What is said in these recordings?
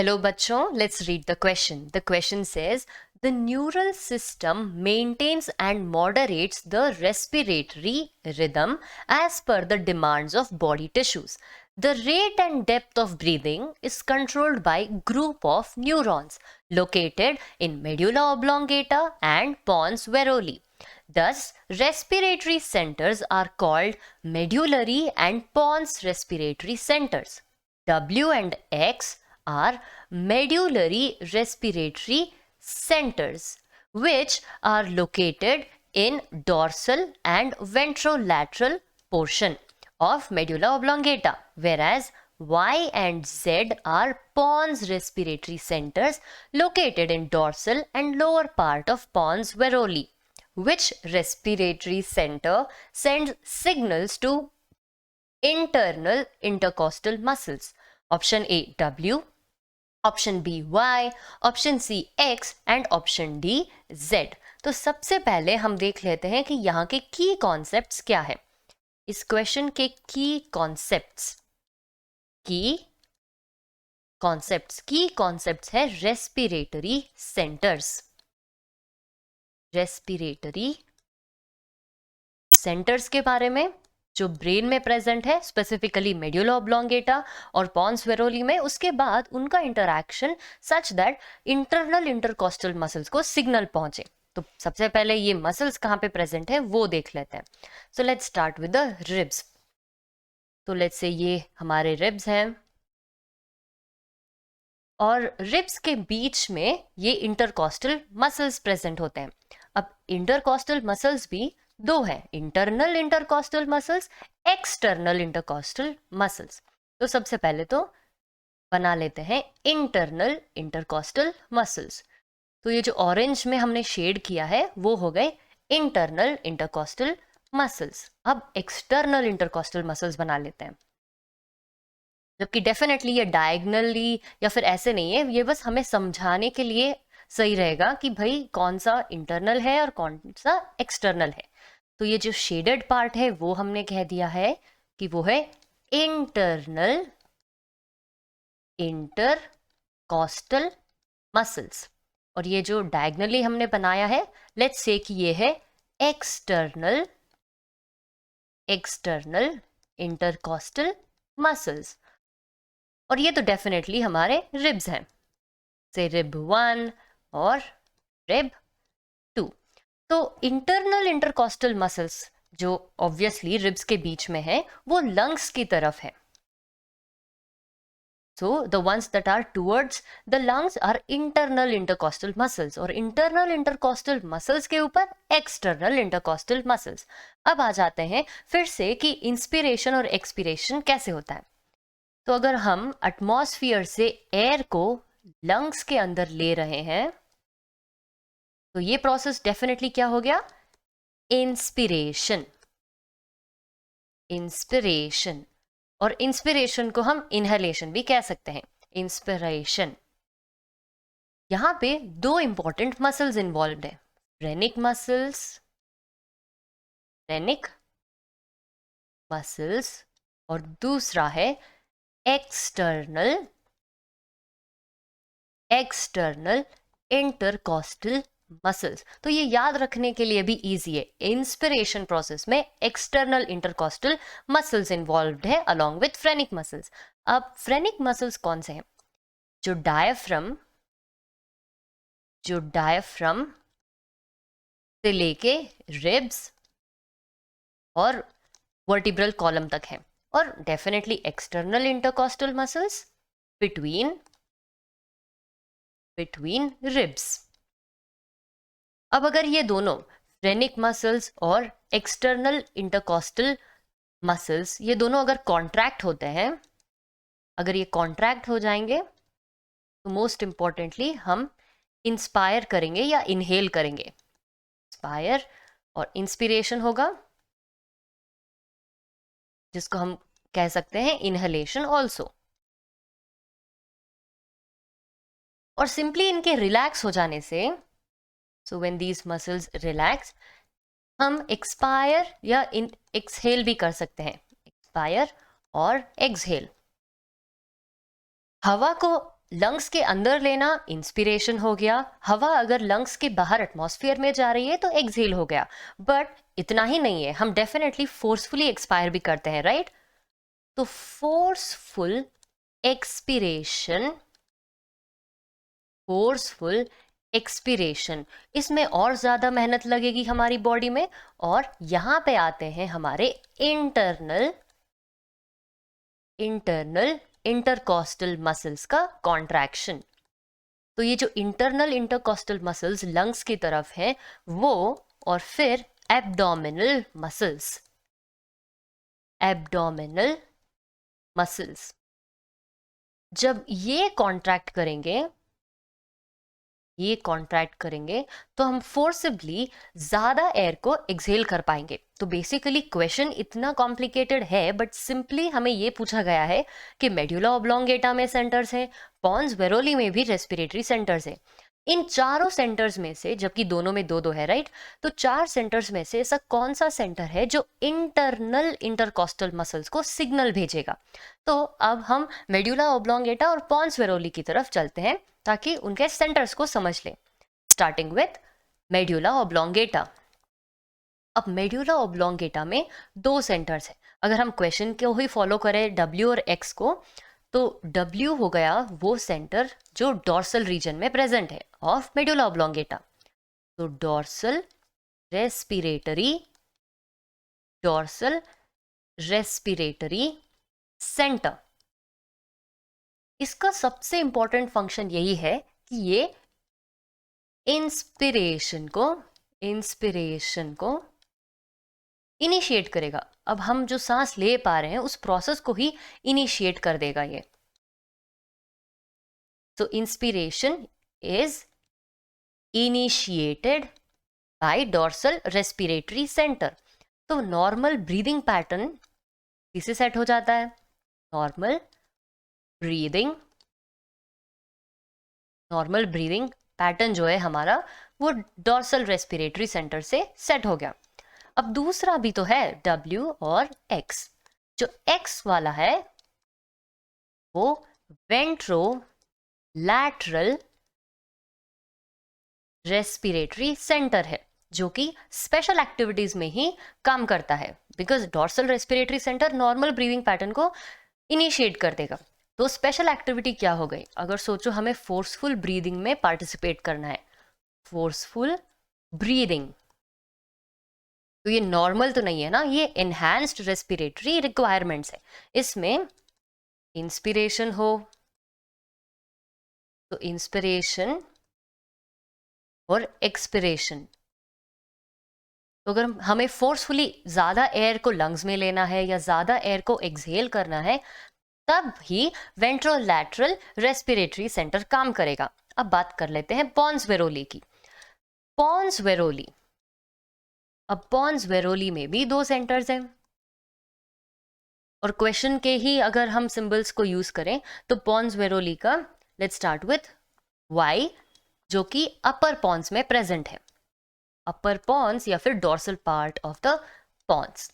Hello bachon, let's read the question. The question says, the neural system maintains and moderates the respiratory rhythm as per the demands of body tissues. The rate and depth of breathing is controlled by group of neurons located in medulla oblongata and pons varolii. Thus, respiratory centers are called medullary and pons respiratory centers. W and X are medullary respiratory centers, which are located in dorsal and ventrolateral portion of medulla oblongata, whereas Y and Z are pons respiratory centers located in dorsal and lower part of pons varolii. Which respiratory center sends signals to internal intercostal muscles? Option A W, option B Y, option C X and option D Z. तो सबसे पहले हम देख लेते हैं कि यहाँ के की कॉन्सेप्ट्स क्या है। इस क्वेश्चन के की कॉन्सेप्ट्स है रेस्पिरेटरी सेंटर्स के बारे में जो ब्रेन में प्रेजेंट है, स्पेसिफिकली मेड्यूला ऑब्लोंगेटा और पॉन्स वेरोली में, उसके बाद उनका interaction such that internal intercostal muscles को सिग्नल पहुंचे। तो सबसे पहले ये मसल्स कहाँ पे प्रेजेंट है वो देख लेते हैं। So let's start with the ribs. तो लेट्स से ये हमारे रिब्स हैं और रिब्स के बीच में ये इंटरकॉस्टल मसल्स प्रेजेंट होते हैं। अब इंटरकॉस्टल मसल्स भी दो है, internal intercostal muscles, external intercostal muscles. तो सबसे पहले तो बना लेते हैं इंटरनल इंटरकॉस्टल मसल्स। तो ये जो ऑरेंज में हमने शेड किया है वो हो गए इंटरनल इंटरकॉस्टल मसल्स। अब एक्सटर्नल इंटरकॉस्टल मसल्स बना लेते हैं, जबकि डेफिनेटली ये डायगनली या फिर ऐसे नहीं है, ये बस हमें समझाने के लिए सही रहेगा कि भाई कौन सा इंटरनल है और कौन सा एक्सटर्नल है। तो ये जो शेडेड पार्ट है वो हमने कह दिया है कि वो है इंटरनल इंटरकॉस्टल मसल्स, और ये जो डायगनली हमने बनाया है लेट्स से कि ये है एक्सटर्नल इंटरकॉस्टल मसल्स। और ये तो डेफिनेटली हमारे रिब्स हैं, से रिब 1 और रिब 2। तो इंटरनल इंटरकॉस्टल मसल्स जो ऑब्वियसली रिब्स के बीच में है वो लंग्स की तरफ है। So the ones that are towards the lungs are internal intercostal muscles, और internal intercostal muscles के ऊपर external intercostal muscles। अब आ जाते हैं फिर से कि इंस्पिरेशन और एक्सपिरेशन कैसे होता है। तो अगर हम एटमॉस्फेयर से एयर को लंग्स के अंदर ले रहे हैं तो ये प्रोसेस डेफिनेटली क्या हो गया, इंस्पिरेशन। और इंस्पिरेशन को हम इनहेलेशन भी कह सकते हैं, इंस्पिरेशन। यहां पे दो इंपॉर्टेंट मसल्स इन्वॉल्व है, फ्रेनिक मसल्स और दूसरा है एक्सटर्नल इंटरकॉस्टल मसल्स। तो ये याद रखने के लिए भी इजी है, इंस्पिरेशन प्रोसेस में एक्सटर्नल इंटरकॉस्टल मसल्स इन्वॉल्व्ड है अलोंग विथ फ्रेनिक मसल्स। अब फ्रेनिक मसल्स कौन से हैं, जो डायफ्रम से लेके रिब्स और वर्टिब्रल कॉलम तक है, और definitely external intercostal muscles between ribs. अब अगर ये दोनों फ्रेनिक मसल्स और एक्सटर्नल इंटरकॉस्टल मसल्स ये दोनों अगर कॉन्ट्रैक्ट होते हैं, अगर ये कॉन्ट्रैक्ट हो जाएंगे तो मोस्ट इंपॉर्टेंटली हम इंस्पायर करेंगे या इनहेल करेंगे। इंस्पायर और इंस्पिरेशन होगा जिसको हम कह सकते हैं इनहेलेशन ऑल्सो। और सिंपली इनके रिलैक्स हो जाने से, so when these muscles relax, हम एक्सपायर या एक्सहेल भी कर सकते हैं, एक्सपायर और एक्सहेल। हवा को लंग्स के अंदर लेना इंस्पिरेशन हो गया, हवा अगर लंग्स के बाहर एटमॉस्फेयर में जा रही है तो एक्सहेल हो गया। बट इतना ही नहीं है, हम डेफिनेटली फोर्सफुली एक्सपायर भी करते हैं, राइट? तो फोर्सफुल एक्सपिरेशन, फोर्सफुल एक्सपिरेशन, इसमें और ज्यादा मेहनत लगेगी हमारी बॉडी में। और यहां पे आते हैं हमारे इंटरनल इंटरकॉस्टल मसल्स का कॉन्ट्रैक्शन। तो ये जो इंटरनल इंटरकॉस्टल मसल्स लंग्स की तरफ है वो, और फिर एब्डोमिनल मसल्स, एब्डोमिनल मसल्स जब ये कॉन्ट्रैक्ट करेंगे तो हम फोर्सिबली ज्यादा एयर को एक्सहेल कर पाएंगे। तो बेसिकली क्वेश्चन इतना कॉम्प्लिकेटेड है, बट सिंपली हमें ये पूछा गया है कि मेड्यूला ऑब्लोंगेटा में सेंटर्स हैं, पॉन्स वेरोली में भी रेस्पिरेटरी सेंटर्स हैं। इन चारों सेंटर्स में से, जबकि दोनों में दो दो है, राइट? तो चार सेंटर्स में से ऐसा कौन सा सेंटर है जो इंटरनल इंटरकॉस्टल मसल्स को सिग्नल भेजेगा? तो अब हम मेड्यूला ऑब्लोंगेटा और पॉन्स वेरोली की तरफ चलते हैं ताकि उनके सेंटर्स को समझ लें। Starting with medulla oblongata. अब मेड्यूला ऑब्लोंगेटा में दो सेंटर्स हैं। अगर हम क्वेश्चन को ही फॉलो करें W और X को, तो W हो गया वो सेंटर जो डॉर्सल रीजन में प्रेजेंट है ऑफ मेड्यूला ऑब्लोंगेटा। तो डॉर्सल रेस्पिरेटरी सेंटर, इसका सबसे इंपॉर्टेंट फंक्शन यही है कि ये इंस्पिरेशन को इनिशिएट करेगा। अब हम जो सांस ले पा रहे हैं उस प्रोसेस को ही इनिशिएट कर देगा ये। So inspiration is initiated by dorsal respiratory center। तो नॉर्मल ब्रीदिंग पैटर्न किसे सेट हो जाता है? नॉर्मल ब्रीदिंग पैटर्न जो है हमारा वो डॉर्सल रेस्पिरेटरी सेंटर से सेट हो गया। अब दूसरा भी तो है W और X। जो X वाला है वो वेंट्रोलैटरल रेस्पिरेटरी सेंटर है, जो कि स्पेशल एक्टिविटीज में ही काम करता है, because dorsal respiratory centre normal breathing pattern को इनिशिएट कर देगा। तो स्पेशल एक्टिविटी क्या हो गई? अगर सोचो हमें फोर्सफुल ब्रीदिंग में पार्टिसिपेट करना है, फोर्सफुल ब्रीदिंग, तो ये नॉर्मल तो नहीं है ना, ये एनहांस्ड रेस्पिरेटरी रिक्वायरमेंट्स है। इसमें इंस्पिरेशन हो तो इंस्पिरेशन और एक्सपिरेशन। तो अगर हमें फोर्सफुली ज्यादा एयर को लंग्स में लेना है या ज्यादा एयर को एक्सहेल करना है, तब ही वेंट्रोलैटरल रेस्पिरेटरी सेंटर काम करेगा। अब बात कर लेते हैं पॉन्स वेरोली की। पॉन्स वेरोली, अब पॉन्स वेरोली में भी दो सेंटर्स हैं, और क्वेश्चन के ही अगर हम सिंबल्स को यूज करें तो पॉन्स वेरोली का लेट्स स्टार्ट विथ Y, जो कि अपर पॉन्स में प्रेजेंट है, अपर पॉन्स या फिर dorsal part of the pons.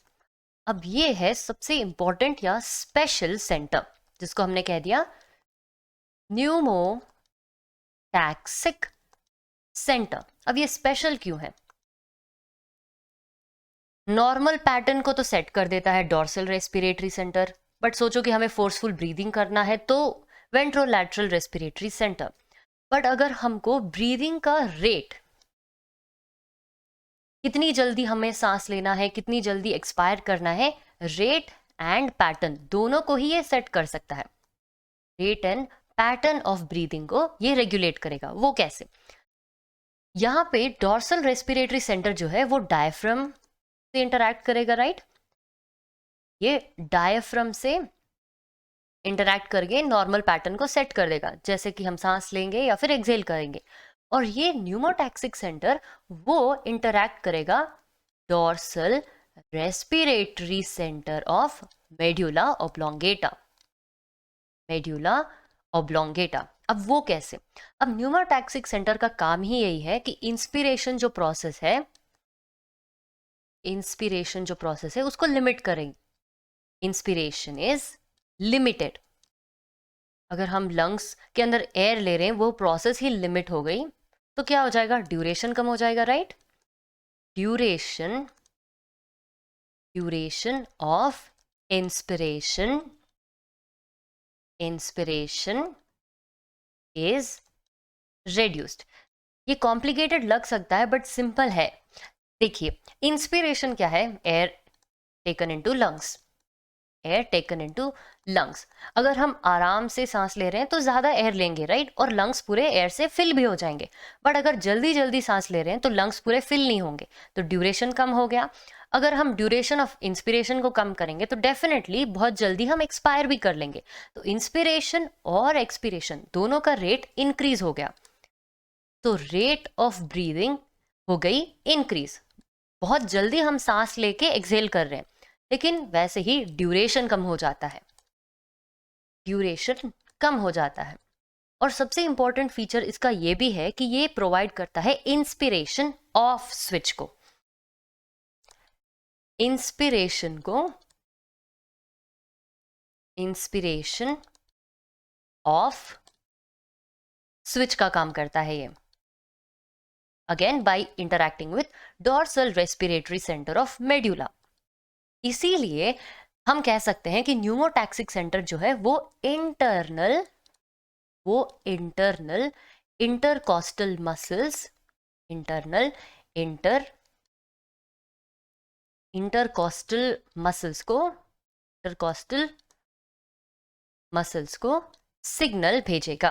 अब ये है सबसे इंपॉर्टेंट या स्पेशल सेंटर, जिसको हमने कह दिया न्यूमोटैक्सिक सेंटर। अब ये स्पेशल क्यों है? नॉर्मल पैटर्न को तो सेट कर देता है डॉर्सल रेस्पिरेटरी सेंटर, बट सोचो कि हमें फोर्सफुल ब्रीदिंग करना है तो वेंट्रोलैटरल रेस्पिरेटरी सेंटर। बट अगर हमको ब्रीदिंग का रेट, कितनी जल्दी हमें सांस लेना है, कितनी जल्दी एक्सपायर करना है, रेट एंड पैटर्न दोनों को ही ये सेट कर सकता है। Rate and pattern of breathing को ये रेगुलेट करेगा। वो कैसे? यहां पे डॉर्सल रेस्पिरेटरी सेंटर जो है वो डायफ्राम से इंटरैक्ट करेगा, राइट? ये डायफ्राम से इंटरैक्ट करके नॉर्मल पैटर्न को सेट कर देगा, जैसे कि हम सांस लेंगे या फिर एक्सहेल करेंगे। और ये न्यूमोटैक्सिक सेंटर वो इंटरैक्ट करेगा dorsal respiratory centre of medulla oblongata, medulla oblongata. अब वो कैसे? अब न्यूमोटैक्सिक सेंटर का काम ही यही है कि इंस्पिरेशन जो प्रोसेस है उसको लिमिट करेंगे। Inspiration is limited. अगर हम लंग्स के अंदर एयर ले रहे हैं, वो प्रोसेस ही लिमिट हो गई, तो क्या हो जाएगा, ड्यूरेशन कम हो जाएगा, right. Duration of inspiration is reduced। ये कॉम्प्लिकेटेड लग सकता है बट सिंपल है। देखिए, इंस्पिरेशन क्या है, air taken into lungs, air taken into lungs. अगर हम आराम से सांस ले रहे हैं तो ज्यादा एयर लेंगे, राइट, और लंग्स पूरे एयर से फिल भी हो जाएंगे। बट अगर जल्दी जल्दी सांस ले रहे हैं तो लंग्स पूरे फिल नहीं होंगे, तो ड्यूरेशन कम हो गया। अगर हम ड्यूरेशन ऑफ इंस्पिरेशन को कम करेंगे तो डेफिनेटली बहुत जल्दी हम एक्सपायर भी कर लेंगे। तो इंस्पिरेशन और एक्सपिरेशन दोनों का रेट इंक्रीज हो गया, तो रेट ऑफ ब्रीदिंग हो गई इंक्रीज। बहुत जल्दी हम सांस लेके एक्सहेल कर रहे हैं, लेकिन वैसे ही ड्यूरेशन कम हो जाता है, ड्यूरेशन कम हो जाता है। और सबसे इंपॉर्टेंट फीचर इसका ये भी है कि ये प्रोवाइड करता है इंस्पिरेशन ऑफ स्विच को, इंस्पिरेशन ऑफ स्विच का काम करता है ये, again by interacting with dorsal respiratory centre of medulla. इसीलिए हम कह सकते हैं कि न्यूमोटैक्सिक सेंटर जो है वो internal intercostal muscles, intercostal muscles को सिग्नल भेजेगा।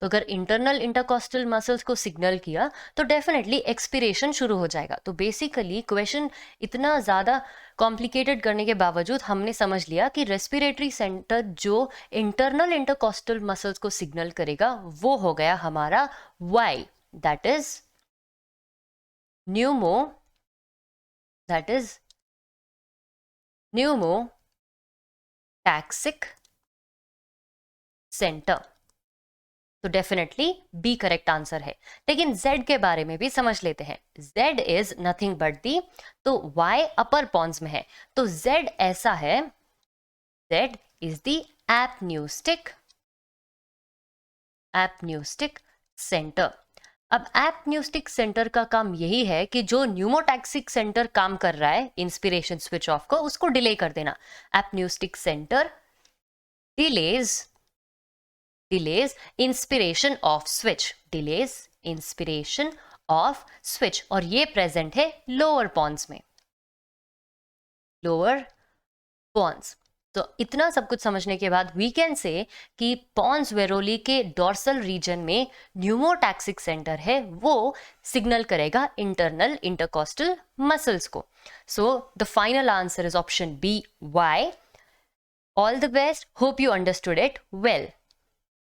तो अगर इंटरनल इंटरकॉस्टल मसल्स को सिग्नल किया तो डेफिनेटली एक्सपिरेशन शुरू हो जाएगा। तो बेसिकली क्वेश्चन इतना ज़्यादा कॉम्प्लिकेटेड करने के बावजूद हमने समझ लिया कि रेस्पिरेटरी सेंटर जो इंटरनल इंटरकॉस्टल मसल्स को सिग्नल करेगा वो हो गया हमारा Y, that is pneumotaxic centre. तो डेफिनेटली बी करेक्ट आंसर है। लेकिन Z के बारे में भी समझ लेते हैं। Z is nothing but the, तो Y अपर पॉन्स में है, तो Z ऐसा है, Z is the apneustic centre. अब एपन्यूस्टिक सेंटर का काम यही है कि जो न्यूमोटैक्सिक सेंटर काम कर रहा है इंस्पिरेशन स्विच ऑफ को, उसको डिले कर देना। Apneustic centre delays inspiration off switch, और ये प्रेजेंट है लोअर पॉन्स में, तो इतना सब कुछ समझने के बाद वी कैन से कि पॉन्स वेरोली के डॉर्सल रीजन में न्यूमोटैक्सिक सेंटर है, वो सिग्नल करेगा इंटरनल इंटरकॉस्टल मसल्स को। So the final answer is option B, Y. All the best, hope you understood it well.